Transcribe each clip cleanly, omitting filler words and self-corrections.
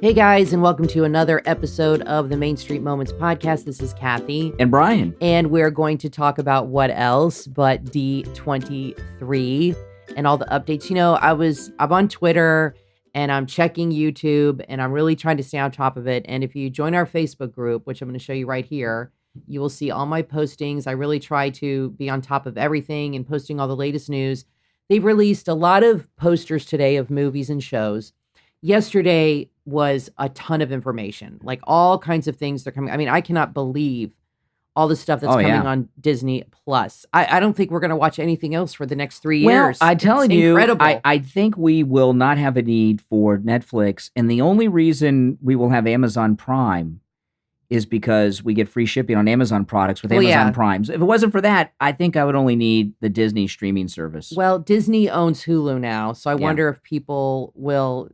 Hey guys, and welcome to another episode of the Main Street Moments podcast. This is Kathy. And Brian. And we're going to talk about what else but D23 and all the updates. You know, I'm on Twitter and I'm checking YouTube and I'm really trying to stay on top of it. And if you join our Facebook group, which I'm going to show you right here, you will see all my postings. I really try to be on top of everything and posting all the latest news. They've released a lot of posters today of movies and shows. Yesterday was a ton of information, like all kinds of things that are coming. I mean, I cannot believe all the stuff that's coming on Disney Plus. I don't think we're going to watch anything else for the next 3 years. Well, I'm telling you, incredible. I think we will not have a need for Netflix. And the only reason we will have Amazon Prime is because we get free shipping on Amazon products with Amazon Primes. If it wasn't for that, I think I would only need the Disney streaming service. Well, Disney owns Hulu now, so I wonder if people will,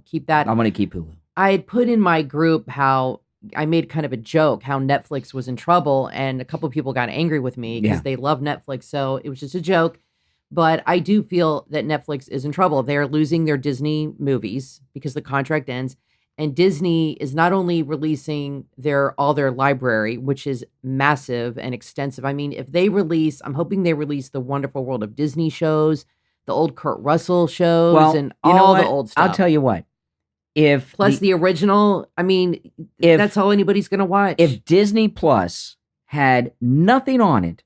keep that. I'm going to keep Hulu. I had put in my group how I made kind of a joke how Netflix was in trouble, and a couple of people got angry with me because they love Netflix, so it was just a joke. But I do feel that Netflix is in trouble. They're losing their Disney movies because the contract ends. And Disney is not only releasing all their library, which is massive and extensive. I mean, if they release, I'm hoping they release the Wonderful World of Disney shows, the old Kurt Russell shows, and all the old stuff. I'll tell you what. Plus the original, I mean, that's all anybody's going to watch. If Disney Plus had nothing on it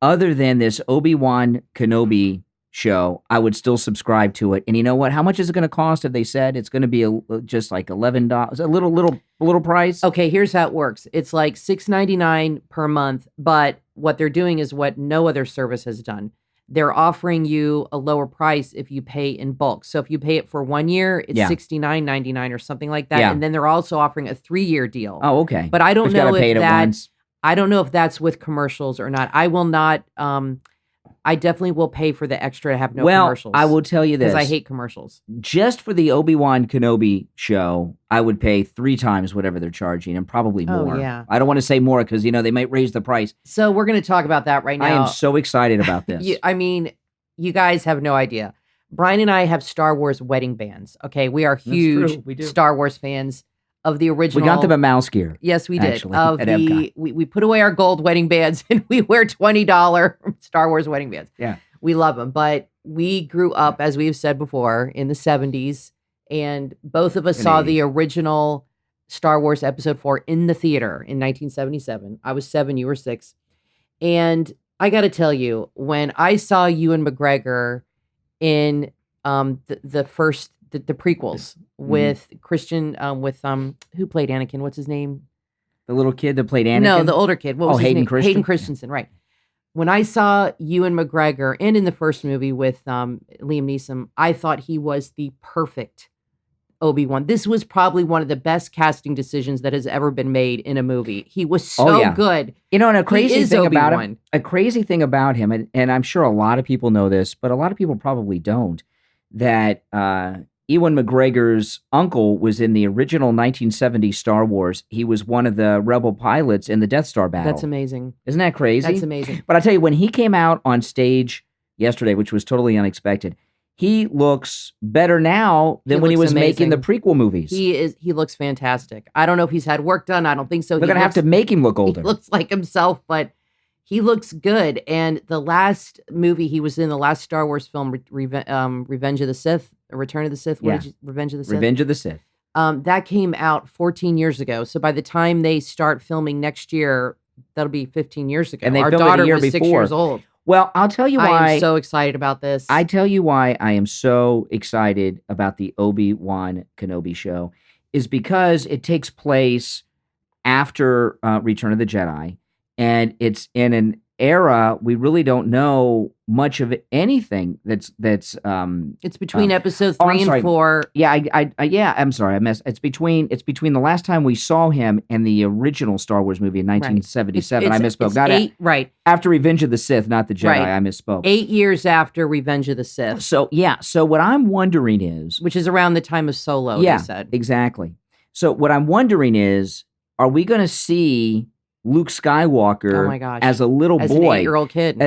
other than this Obi-Wan Kenobi show, I would still subscribe to it. And you know what? How much is it going to cost? Have they said it's going to be just like $11? A little price. Okay, here's how it works. It's like $6.99 per month, but what they're doing is what no other service has done. They're offering you a lower price if you pay in bulk. So if you pay it for 1 year, it's $69.99 or something like that. And then they're also offering a 3-year deal. Oh, okay. But I don't know if that's I don't know if that's with commercials or not. I will not. I definitely will pay for the extra to have no commercials. I will tell you this. Because I hate commercials. Just for the Obi-Wan Kenobi show, I would pay 3 times whatever they're charging and probably more. Oh, yeah. I don't want to say more because, they might raise the price. So we're going to talk about that right now. I am so excited about this. You guys have no idea. Brian and I have Star Wars wedding bands. Okay, we are huge Star Wars fans. Of the original. We got them at Mouse Gear. Yes, we did. Actually, at Epcot. We put away our gold wedding bands and we wear $20 Star Wars wedding bands. Yeah. We love them. But we grew up, as we've said before, in the 70s. And both of us saw the original Star Wars Episode 4 in the theater in 1977. I was 7, you were 6. And I got to tell you, when I saw Ewan McGregor in the first... The prequels with Christian, who played Anakin? What's his name? The little kid that played Anakin? No, the older kid. What was his Hayden name? Christensen. Hayden Christensen, right. When I saw Ewan McGregor, and in the first movie with Liam Neeson, I thought he was the perfect Obi-Wan. This was probably one of the best casting decisions that has ever been made in a movie. He was so good. And a crazy thing about him, and I'm sure a lot of people know this, but a lot of people probably don't, that Ewan McGregor's uncle was in the original 1970 Star Wars. He was one of the rebel pilots in the Death Star battle. That's amazing. Isn't that crazy? That's amazing. But I tell you, when he came out on stage yesterday, which was totally unexpected, he looks better now than when he was making the prequel movies. He looks fantastic. I don't know if he's had work done. I don't think so. They're going to have to make him look older. He looks like himself, but he looks good. And the last movie he was in, the last Star Wars film, Revenge of the Sith, Return of the Sith. Revenge of the Sith. Revenge of the Sith. That came out 14 years ago. So by the time they start filming next year, that'll be 15 years ago. And our daughter was 6 years old. Well, I'll tell you why. I am so excited about this. I tell you why I am so excited about the Obi-Wan Kenobi show is because it takes place after Return of the Jedi. And it's in an era we really don't know much of anything that's it's between episode 3 and 4. I'm sorry. It's between the last time we saw him and the original Star Wars movie in 1977. I misspoke. Right. After Revenge of the Sith, not the Jedi. Right. I misspoke. 8 years after Revenge of the Sith. So what I'm wondering is, which is around the time of Solo, you said. Exactly. So what I'm wondering is, are we going to see Luke Skywalker as a little boy, an 8-year-old kid?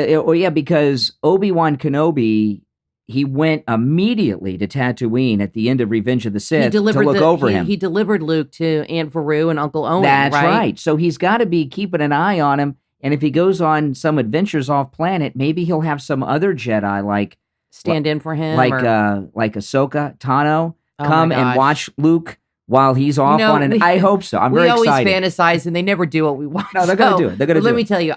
Because Obi-Wan Kenobi he went immediately to Tatooine at the end of Revenge of the Sith to look over him. He delivered Luke to Aunt Veru and Uncle Owen. That's right. So he's got to be keeping an eye on him. And if he goes on some adventures off planet, maybe he'll have some other Jedi like stand in for him, like Ahsoka Tano come and watch Luke while he's off on an. I hope so. I'm very excited. We always fantasize, and they never do what we want. No, they're going to do it. They're going to do it. Let me tell you,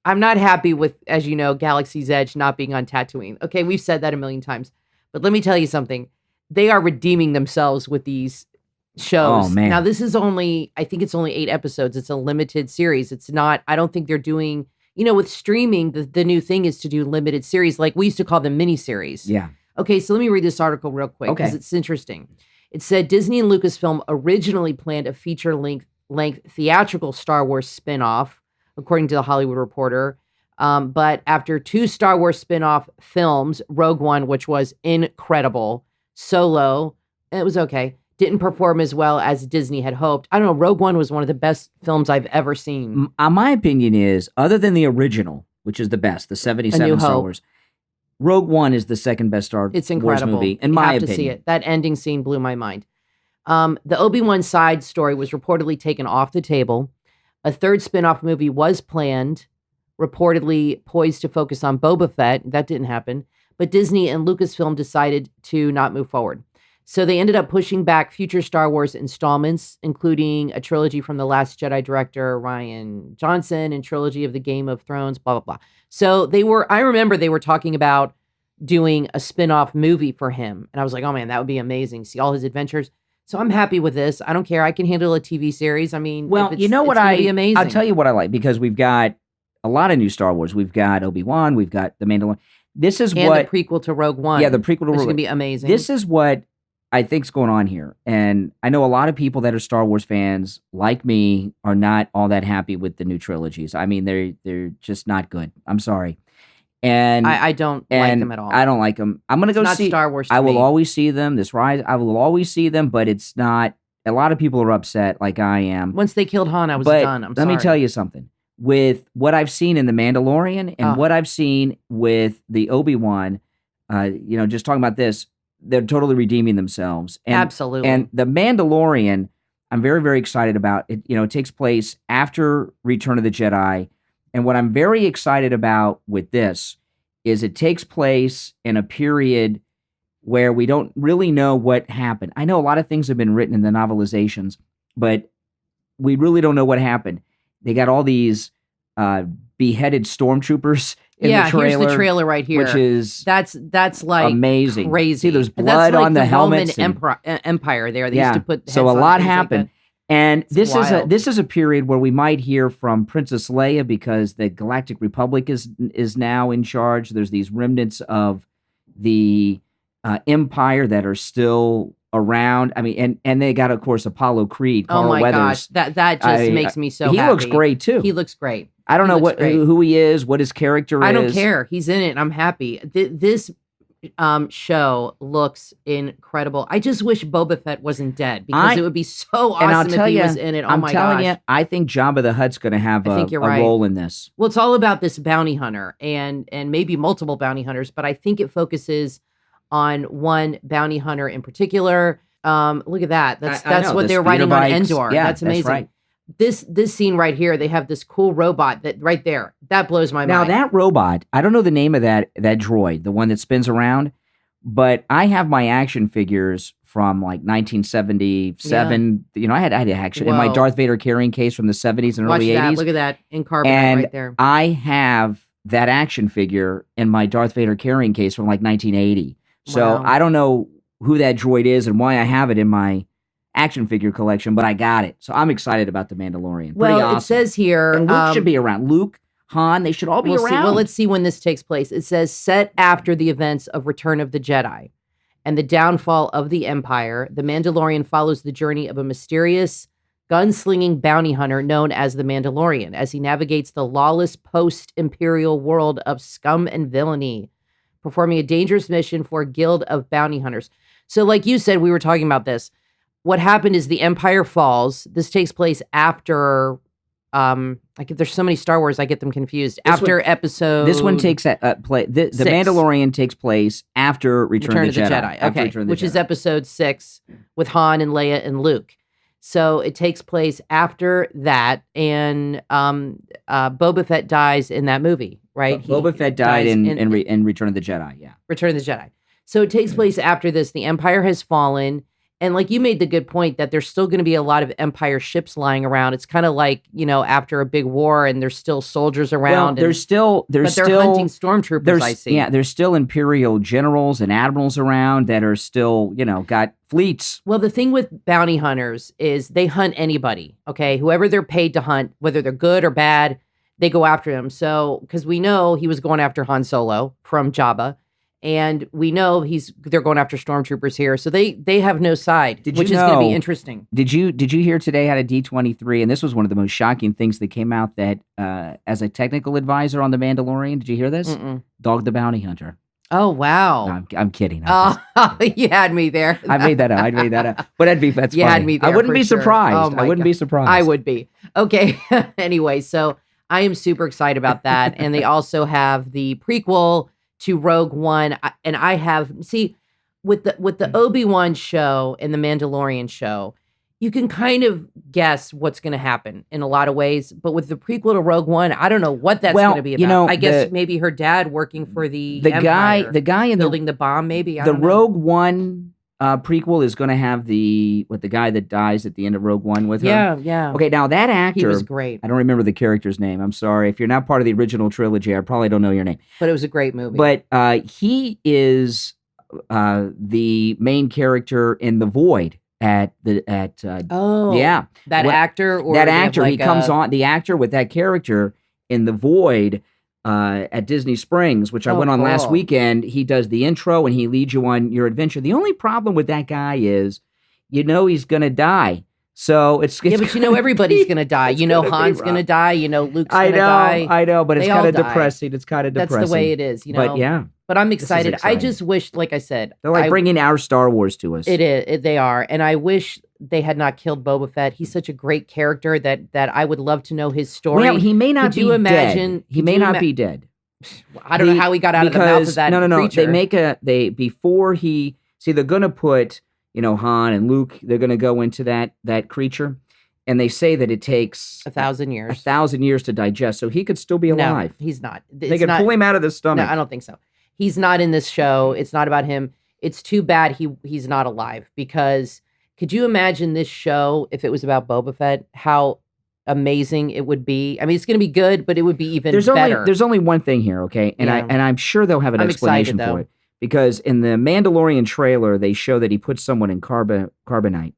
I'm not happy with, as you know, Galaxy's Edge not being on Tatooine. Okay, we've said that a million times. But let me tell you something. They are redeeming themselves with these shows. Oh, man. Now, this is I think it's only 8 episodes. It's a limited series. It's not, I don't think they're doing, with streaming, the new thing is to do limited series. Like we used to call them miniseries. Yeah. Okay, so let me read this article real quick because it's interesting. It said Disney and Lucasfilm originally planned a feature-length theatrical Star Wars spinoff, according to the Hollywood Reporter. But after 2 Star Wars spin-off films, Rogue One, which was incredible, Solo, it was okay, didn't perform as well as Disney had hoped. I don't know, Rogue One was one of the best films I've ever seen. My opinion is, other than the original, which is the best, the 77 Star Wars, Rogue One is the second best Star Wars movie, in my opinion. You have to see it. That ending scene blew my mind. The Obi-Wan side story was reportedly taken off the table. A 3rd spin-off movie was planned, reportedly poised to focus on Boba Fett. That didn't happen. But Disney and Lucasfilm decided to not move forward. So they ended up pushing back future Star Wars installments, including a trilogy from The Last Jedi director Rian Johnson and trilogy of the Game of Thrones, blah, blah, blah. So I remember they were talking about doing a spin-off movie for him. And I was like, oh man, that would be amazing. See all his adventures. So I'm happy with this. I don't care. I can handle a TV series. I mean, well, you know what? Be amazing. I'll tell you what I like, because we've got a lot of new Star Wars. We've got Obi-Wan. We've got The Mandalorian. This is the prequel to Rogue One. Yeah, the prequel to Rogue One. It's going to be amazing. This is what I think's going on here. And I know a lot of people that are Star Wars fans, like me, are not all that happy with the new trilogies. I mean, they're just not good. I'm sorry. And I don't like them at all. I don't like them. I'm going to go see Star Wars. I will always see them. This Rise, I will always see them, but it's not. A lot of people are upset, like I am. Once they killed Han, I was done. Let me tell you something. With what I've seen in The Mandalorian and what I've seen with the Obi-Wan, just talking about this, they're totally redeeming themselves. And, absolutely. And The Mandalorian, I'm very, very excited about. It takes place after Return of the Jedi. And what I'm very excited about with this is it takes place in a period where we don't really know what happened. I know a lot of things have been written in the novelizations, but we really don't know what happened. They got all these beheaded stormtroopers in the trailer. Here's the trailer right here. Which is that's like amazing. Crazy. See, there's blood on the helmets. Roman Empire there. They used to put so a lot happened. And this is a period where we might hear from Princess Leia, because the Galactic Republic is now in charge. There's these remnants of the Empire that are still around. I mean, and they got, of course, Apollo Creed. Carl Weathers. Gosh, that just makes me so happy. He looks great too. He looks great. I don't know who he is, what his character is. I don't care. He's in it, and I'm happy. This show looks incredible. I just wish Boba Fett wasn't dead, because it would be so awesome if he was in it. Oh my gosh. I'm telling you, I think Jabba the Hutt's going to have a role in this. Well, it's all about this bounty hunter and maybe multiple bounty hunters, but I think it focuses on one bounty hunter in particular. Look at that. That's what they're writing on Endor. Yeah, that's amazing. That's right. This scene right here, they have this cool robot that right there. That blows my mind. Now that robot, I don't know the name of that droid, the one that spins around, but I have my action figures from like 1977. I had action in my Darth Vader carrying case from the 70s and early 80s. Look at that in carbonite right there. I have that action figure in my Darth Vader carrying case from like 1980. So I don't know who that droid is and why I have it in my action figure collection, but I got it. So I'm excited about The Mandalorian. Pretty awesome. It says here... And Luke should be around. Luke, Han, they should all be around. Well, let's see when this takes place. It says, set after the events of Return of the Jedi and the downfall of the Empire, The Mandalorian follows the journey of a mysterious, gunslinging bounty hunter known as The Mandalorian as he navigates the lawless post-imperial world of scum and villainy, performing a dangerous mission for a guild of bounty hunters. So like you said, we were talking about this. What happened is the Empire falls. This takes place after like there's so many Star Wars, I get them confused. This After one- episode This one takes play. The Six. Mandalorian takes place after Return of the Jedi. After Okay, Return of the which is Jedi. episode 6 with Han and Leia and Luke. So it takes place after that, and Boba Fett dies in that movie, right? Boba Fett died dies in Return of the Jedi. Yeah. Return of the Jedi. So it takes place after this. The Empire has fallen. And like you made the good point that there's still going to be a lot of Empire ships lying around. It's kind of like, after a big war and there's still soldiers around. Well, but they're hunting stormtroopers, I see. Yeah, there's still Imperial generals and admirals around that are still, got fleets. Well, the thing with bounty hunters is they hunt anybody, okay? Whoever they're paid to hunt, whether they're good or bad, they go after them. So, because we know he was going after Han Solo from Jabba. And we know they're going after stormtroopers here, so they have no side, which is going to be interesting. Did you hear today out of D23? And this was one of the most shocking things that came out. That as a technical advisor on the Mandalorian, did you hear this? Dog the Bounty Hunter. Oh wow! No, I'm kidding. You had me there. I made that up. But that's you funny. had me there. I wouldn't be sure. surprised. Oh, I wouldn't be surprised. I would be. Okay. Anyway, so I am super excited about that, and they also have the prequel to Rogue One, and I have with the Obi-Wan show and the Mandalorian show, you can kind of guess what's going to happen in a lot of ways. But with the prequel to Rogue One, I don't know what that's going to be about. I guess maybe her dad working for the Empire, guy in building the bomb. Maybe the Rogue One prequel is going to have the guy that dies at the end of Rogue One with her. Yeah. Okay, now that actor, he was great. I don't remember the character's name. I'm sorry. If you're not part of the original trilogy, I probably don't know your name. But it was a great movie. But he is the main character in The Void that actor or that actor. He comes on, the actor with that character in The Void. At Disney Springs, which I went on last weekend. He does the intro and he leads you on your adventure. The only problem with that guy is, he's going to die. So it's but everybody's going to die. Han's going to die. Luke's going to die. I know, but it's kind of depressing. It's kind of depressing. That's the way it is, But yeah. But I'm excited. I just wish, like I said, they're like bringing our Star Wars to us. It is. They are. And I wish they had not killed Boba Fett. He's such a great character that I would love to know his story. Well, he may not be dead. He may not be dead. I don't know how he got out of the mouth of that creature. They make before he, they're going to put, Han and Luke, they're going to go into that creature. And they say that it takes 1,000 years. 1,000 years to digest. So he could still be alive. No, he's not. They could pull him out of the stomach. No, I don't think so. He's not in this show. It's not about him. It's too bad he's not alive, because could you imagine this show if it was about Boba Fett? How amazing it would be. I mean, it's going to be good, but it would be even better. There's only one thing here, okay? And I'm sure they'll have an explanation for it. Because in the Mandalorian trailer, they show that he puts someone in carbonite.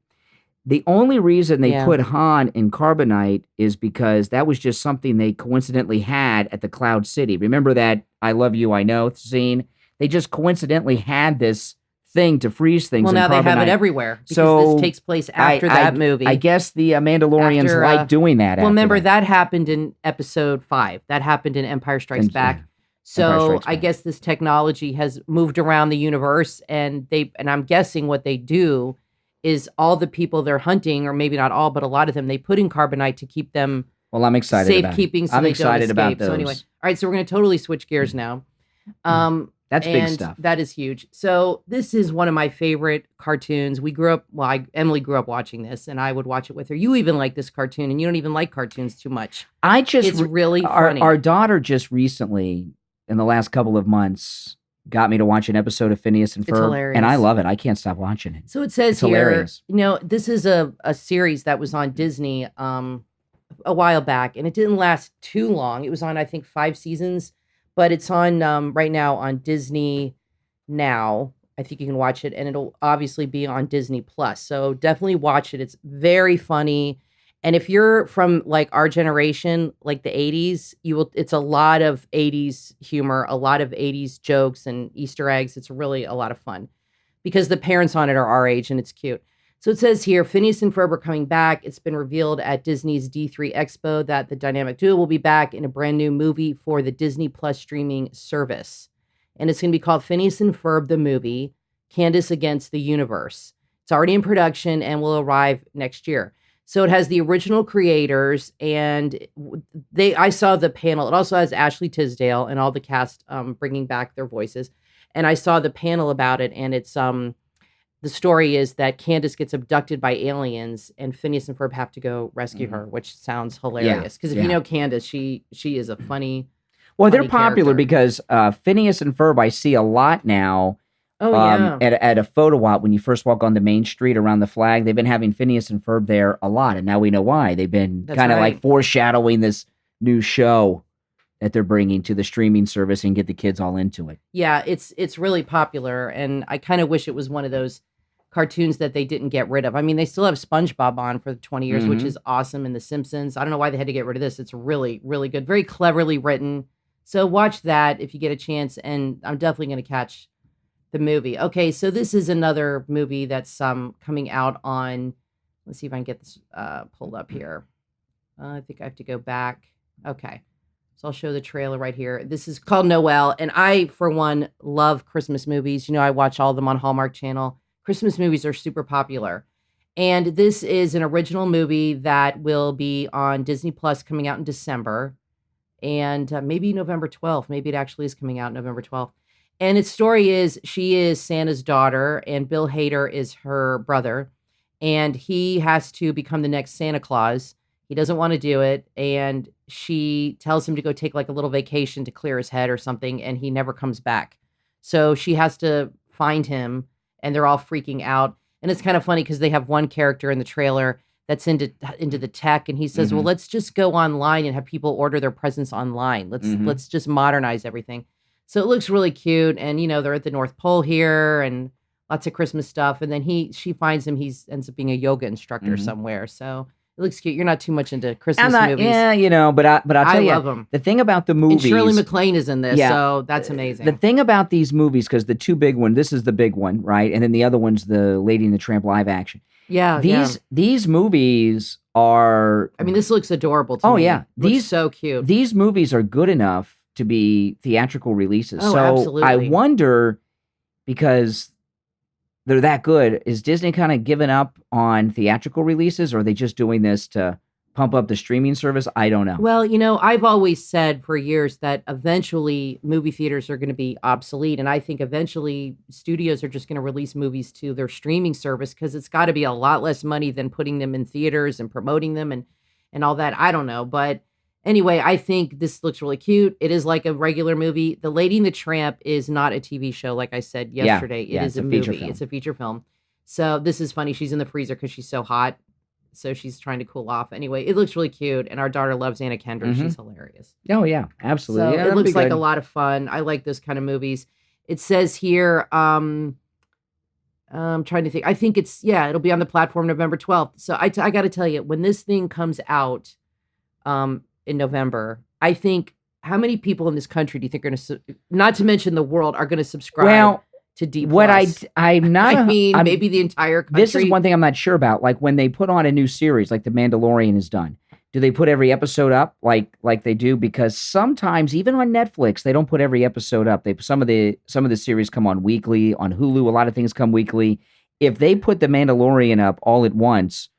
The only reason they put Han in carbonite is because that was just something they coincidentally had at the Cloud City. Remember that I Love You, I Know scene? They just coincidentally had this thing to freeze things. Well, now they have it everywhere, because this takes place after that movie. I guess the Mandalorians like doing that. Well, remember, that happened in episode 5. That happened in Empire Strikes Back. So I guess this technology has moved around the universe, and I'm guessing what they do is all the people they're hunting, or maybe not all, but a lot of them, they put in carbonite to keep them I'm excited safekeeping, so I'm they excited don't escape. about those. So anyway, all right, so we're going to totally switch gears now. That's big stuff. That is huge. So this is one of my favorite cartoons. We grew up, Emily grew up watching this, and I would watch it with her. You even like this cartoon, and you don't even like cartoons too much. It's really funny. Our daughter just recently, in the last couple of months, got me to watch an episode of Phineas and Ferb, and I love it. I can't stop watching it. So it says here, hilarious. This is a series that was on Disney a while back, and it didn't last too long. It was on, I think, 5 seasons, but it's on right now on Disney Now. I think you can watch it, and it'll obviously be on Disney Plus. So definitely watch it. It's very funny. And if you're from like our generation, like the 80s, it's a lot of 80s humor, a lot of 80s jokes and Easter eggs. It's really a lot of fun because the parents on it are our age, and it's cute. So it says here, Phineas and Ferb are coming back. It's been revealed at Disney's D23 Expo that the dynamic duo will be back in a brand new movie for the Disney Plus streaming service. And it's going to be called Phineas and Ferb, the movie, Candace Against the Universe. It's already in production and will arrive next year. So it has the original creators, and I saw the panel. It also has Ashley Tisdale and all the cast bringing back their voices. And I saw the panel about it, and it's the story is that Candace gets abducted by aliens, and Phineas and Ferb have to go rescue her, which sounds hilarious. Because if you know Candace, she is a funny. Well, they're funny popular character. because Phineas and Ferb I see a lot now. Oh yeah, At a photo op when you first walk on the main street around the flag, they've been having Phineas and Ferb there a lot, and now we know why. They've been that's kind of like right. foreshadowing this new show that they're bringing to the streaming service and get the kids all into it. Yeah, it's really popular, and I kind of wish it was one of those cartoons that they didn't get rid of. I mean, they still have SpongeBob on for 20 years, which Mhm. is awesome, and The Simpsons. I don't know why they had to get rid of this. It's really, really good, very cleverly written. So watch that if you get a chance, and I'm definitely going to catch the movie. Okay, so this is another movie that's coming out on. Let's see if I can get this pulled up here. I think I have to go back. Okay. So I'll show the trailer right here. This is called Noelle, and I, for one, love Christmas movies. You know, I watch all of them on Hallmark Channel. Christmas movies are super popular. And this is an original movie that will be on Disney Plus coming out in December and maybe November 12th. Maybe it actually is coming out November 12th. And its story is she is Santa's daughter, and Bill Hader is her brother. And he has to become the next Santa Claus. He doesn't want to do it. And she tells him to go take like a little vacation to clear his head or something. And he never comes back. So she has to find him, and they're all freaking out. And it's kind of funny because they have one character in the trailer that's into the tech, and he says, "Well, Mhm. let's just go online and have people order their presents online. Mhm. Let's just modernize everything." So it looks really cute, and they're at the North Pole here, and lots of Christmas stuff. And then she finds him. He ends up being a yoga instructor Mhm. somewhere. So it looks cute. You're not too much into I'm Christmas not, movies. yeah, but I'll I tell you love them. the thing about the And Shirley movies. MacLaine is in this, Yeah, so that's the amazing. thing about these movies, because the two big one, this is the big one, right? And then the other one's the Lady and the Tramp live action. Yeah, yeah. These movies are. I mean, this looks adorable to Oh me. yeah, Looks so cute. these movies are good enough to be theatrical releases. Oh, So I absolutely. wonder, because they're that good, is Disney kind of giving up on theatrical releases, or are they just doing this to pump up the streaming service? I don't know. Well, I've always said for years that eventually movie theaters are going to be obsolete. And I think eventually studios are just going to release movies to their streaming service because it's got to be a lot less money than putting them in theaters and promoting them and all that. I don't know. But anyway, I think this looks really cute. It is like a regular movie. The Lady and the Tramp is not a TV show, like I said yesterday. It is it's a a feature movie. film. It's a feature film. So this is funny. She's in the freezer because she's so hot. So she's trying to cool off. Anyway, it looks really cute, and our daughter loves Anna Kendrick. Mhm. She's hilarious. Oh yeah, So absolutely. Yeah, it that'd be looks like a good. lot of fun. I like those kind of movies. It says here, I'm trying to think. I think it'll be on the platform November 12th. So I got to tell you, when this thing comes out in November, I think how many people in this country do you think are going to, not to mention the world, are going to subscribe Well, to D+. what I'm not. I mean, I'm- maybe the entire country. This is one thing I'm not sure about. Like when they put on a new series, like The Mandalorian is done. Do they put every episode up like they do? Because sometimes, even on Netflix, they don't put every episode up. Some of the series come on weekly. On Hulu, a lot of things come weekly. If they put The Mandalorian up all at once,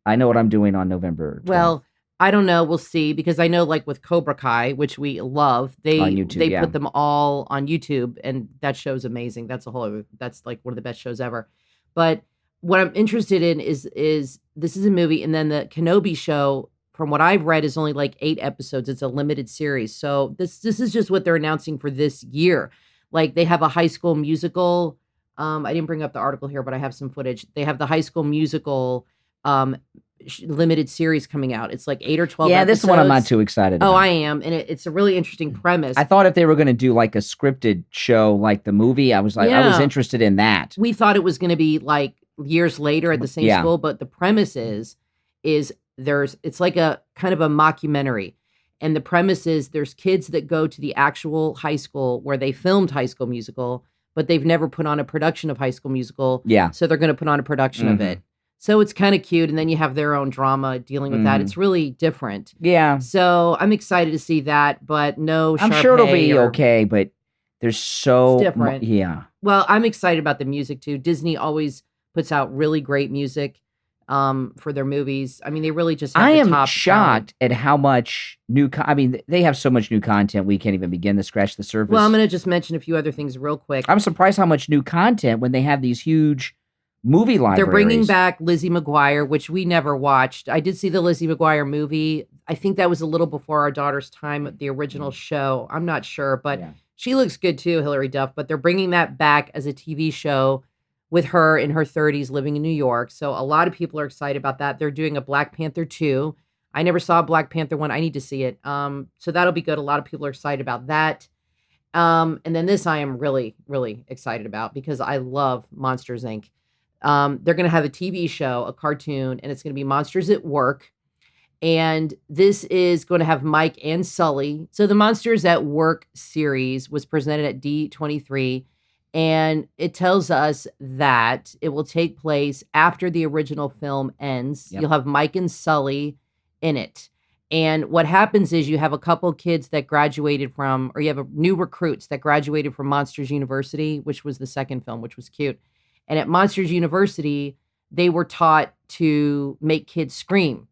I know what I'm doing on November 12th. Well, I don't know. We'll see, because I know, like with Cobra Kai, which we love, On YouTube, they yeah. put them all on YouTube, and that show's amazing. That's like one of the best shows ever. But what I'm interested in is this is a movie, and then the Kenobi show, from what I've read, is only like 8 episodes. It's a limited series, so this is just what they're announcing for this year. Like they have a High School Musical. I didn't bring up the article here, but I have some footage. They have the High School Musical limited series coming out. It's like 8 or 12 yeah, episodes. this is one I'm not too excited about. Oh, I am. And it's a really interesting premise. I thought if they were going to do like a scripted show like the movie, I was Yeah. interested in that. We thought it was going to be like years later at the same Yeah. school, but the premise is it's like a kind of a mockumentary. And the premise is there's kids that go to the actual high school where they filmed High School Musical, but they've never put on a production of High School Musical. Yeah. So they're going to put on a production of it. So it's kind of cute. And then you have their own drama dealing with that. Mhm. It's really different. Yeah. So I'm excited to see that, but no I'm Sharpay sure it'll be or- okay, but there's so It's different. Yeah. Well, I'm excited about the music too. Disney always puts out really great music. for their movies. I mean, they really just have I the am top shocked talent. at how much I mean, they have so much new content. We can't even begin to scratch the surface. Well, I'm going to just mention a few other things real quick. I'm surprised how much new content when they have these huge movie libraries. They're bringing back Lizzie McGuire, which we never watched. I did see the Lizzie McGuire movie. I think that was a little before our daughter's time, the original show. I'm not sure, but she looks good too, Hilary Duff. But they're bringing that back as a TV show with her in her 30s living in New York. So a lot of people are excited about that. They're doing a Black Panther 2. I never saw Black Panther 1. I need to see it. So that'll be good. A lot of people are excited about that. And then this I am really, really excited about because I love Monsters, Inc. They're going to have a TV show, a cartoon, and it's going to be Monsters at Work. And this is going to have Mike and Sully. So the Monsters at Work series was presented at D23. And it tells us that it will take place after the original film ends. You'll have Mike and Sully in it. And what happens is you have a couple kids that graduated from, or you have new recruits that graduated from Monsters University, which was the second film, which was cute. And at Monsters University, they were taught to make kids scream.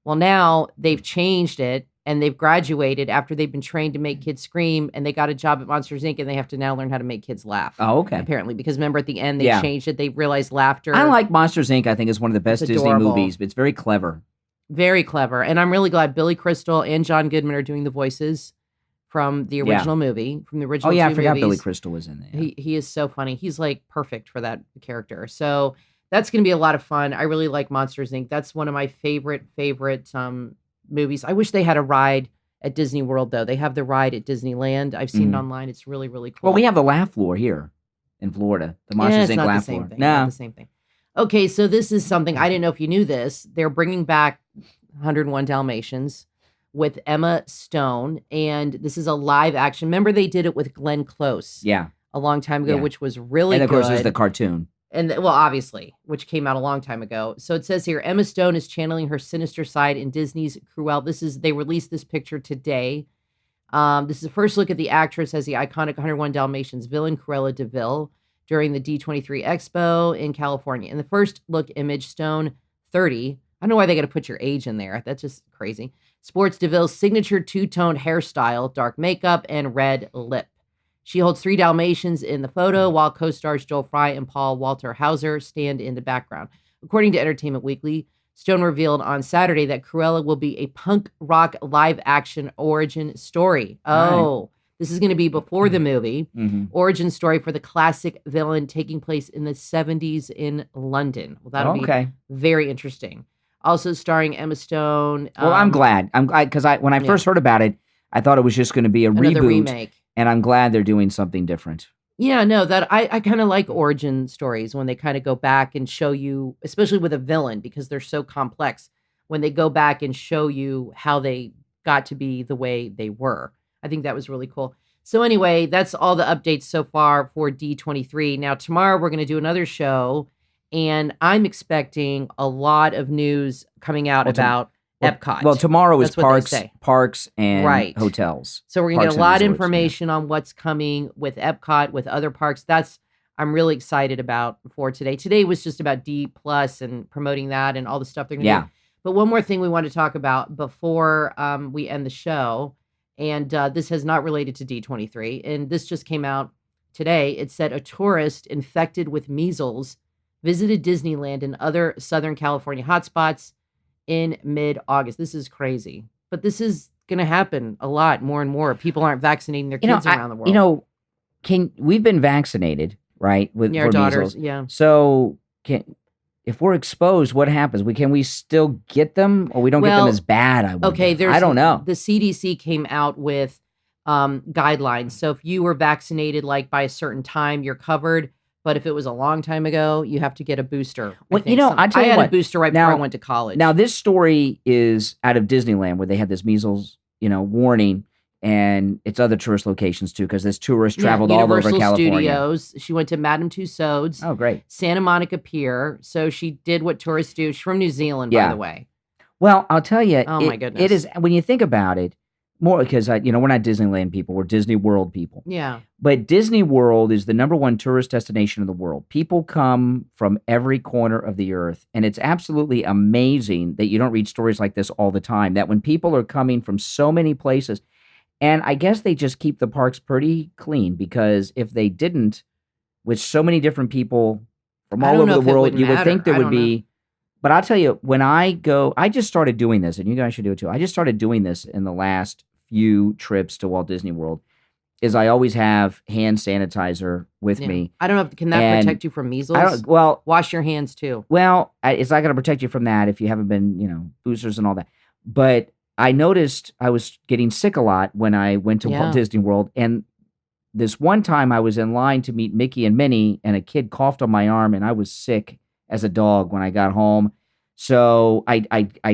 Well, now they've changed it and they've graduated after they've been trained to make kids scream, and they got a job at Monsters, Inc., and they have to now learn how to make kids laugh. Oh, okay. Apparently, because remember at the end, they changed it. They realized laughter. I like Monsters, Inc. I think is one of the best Disney movies, but it's very clever. Very clever. And I'm really glad Billy Crystal and John Goodman are doing the voices from the original movie, from the original I forgot Billy Crystal was in there. He is so funny. He's like perfect for that character. So that's going to be a lot of fun. I really like Monsters, Inc. That's one of my favorite movies. I wish they had a ride at Disney World, though. They have the ride at Disneyland. I've seen it online. It's really, really cool. Well, we have the laugh floor here in Florida. The Monsters, Inc. laugh floor. Not the same thing. Okay, so this is something, I didn't know if you knew this. They're bringing back 101 Dalmatians with Emma Stone, and this is a live action. Remember they did it with Glenn Close a long time ago, which was really good. And of course, there's the cartoon. And well, obviously, which came out a long time ago. So it says here, Emma Stone is channeling her sinister side in Disney's Cruella. They released this picture today. This is the first look at the actress as the iconic 101 Dalmatians villain, Cruella de Vil, during the D23 Expo in California. In the first look image, Stone, 30. I don't know why they got to put your age in there. That's just crazy. Sports de Vil's signature two-toned hairstyle, dark makeup, and red lip. She holds 3 Dalmatians in the photo, while co-stars Joel Fry and Paul Walter Hauser stand in the background. According to Entertainment Weekly, Stone revealed on Saturday that Cruella will be a punk rock live-action origin story. Oh, this is going to be before the movie. Origin story for the classic villain taking place in the 70s in London. Well, that'll be very interesting. Also starring Emma Stone. Well, I'm glad. Because when I first heard about it, I thought it was just going to be another reboot. Remake. And I'm glad they're doing something different. Yeah, no, that I kind of like origin stories when they kind of go back and show you, especially with a villain, because they're so complex, when they go back and show you how they got to be the way they were. I think that was really cool. So anyway, that's all the updates so far for D23. Now, tomorrow we're going to do another show, and I'm expecting a lot of news coming out about Epcot. Well, tomorrow is parks and hotels. So we're going to get a lot of information on what's coming with Epcot, with other parks. I'm really excited about for today. Today was just about D Plus and promoting that and all the stuff they're going to do. But one more thing we want to talk about before we end the show, and this has not related to D23, and this just came out today. It said a tourist infected with measles visited Disneyland and other Southern California hotspots in mid-August. This is crazy. But this is going to happen a lot, more and more. People aren't vaccinating their kids around the world. We've been vaccinated, right? With our daughters, measles. So if we're exposed, what happens? Can we still get them, or we don't get them as bad? I don't know. The CDC came out with guidelines. So if you were vaccinated like by a certain time, you're covered. But if it was a long time ago, you have to get a booster. I had a booster right before I went to college. Now, this story is out of Disneyland, where they had this measles, warning, and it's other tourist locations too, because this tourist traveled all over California. Universal Studios. She went to Madame Tussauds. Oh, great. Santa Monica Pier. So she did what tourists do. She's from New Zealand, by the way. Well, I'll tell you. Oh my goodness. It is, when you think about it, more because we're not Disneyland people, we're Disney World people. Yeah. But Disney World is the #1 tourist destination in the world. People come from every corner of the earth, and it's absolutely amazing that you don't read stories like this all the time, that when people are coming from so many places, and I guess they just keep the parks pretty clean, because if they didn't, with so many different people from I all don't over know the if it world, would you would matter. think there I would don't know. be. But I'll tell you, when I go, I just started doing this, and you guys should do it too. I just started doing this in the last few trips to Walt Disney World, is I always have hand sanitizer with Yeah. me. I don't know if can that And protect you from measles? I don't, well, Wash your hands too. it's not going to protect you from that if you haven't been, boosters and all that. But I noticed I was getting sick a lot when I went to Yeah. Walt Disney World. And this one time I was in line to meet Mickey and Minnie, and a kid coughed on my arm, and I was sick as a dog when I got home. So I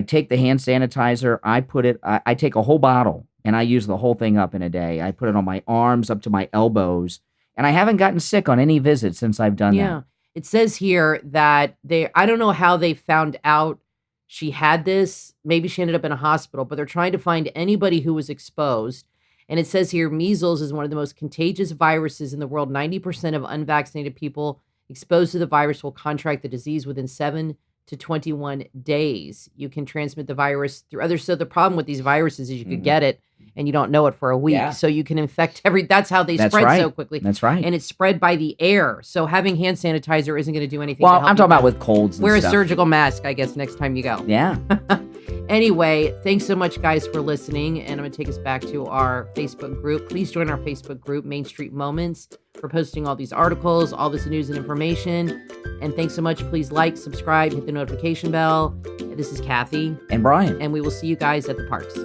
take the hand sanitizer, I take a whole bottle, and I use the whole thing up in a day. I put it on my arms up to my elbows, and I haven't gotten sick on any visit since I've done Yeah. that. It says here that I don't know how they found out she had this. Maybe she ended up in a hospital, but they're trying to find anybody who was exposed. And it says here measles is one of the most contagious viruses in the world. 90% of unvaccinated people exposed to the virus will contract the disease within 7 to 21 days. You can transmit the virus through others. So the problem with these viruses is you could get it and you don't know it for a week. Yeah. So you can infect that's how they That's spread right. so quickly. That's right. And it's spread by the air. So having hand sanitizer isn't going to do anything. Well, to help I'm you talking about with with colds and wear a stuff. surgical mask, I guess, next time you go. Yeah. Anyway, thanks so much, guys, for listening. And I'm going to take us back to our Facebook group. Please join our Facebook group, Main Street Moments. We're posting all these articles, all this news and information. And thanks so much. Please like, subscribe, hit the notification bell. This is Kathy. And Brian. And we will see you guys at the parks.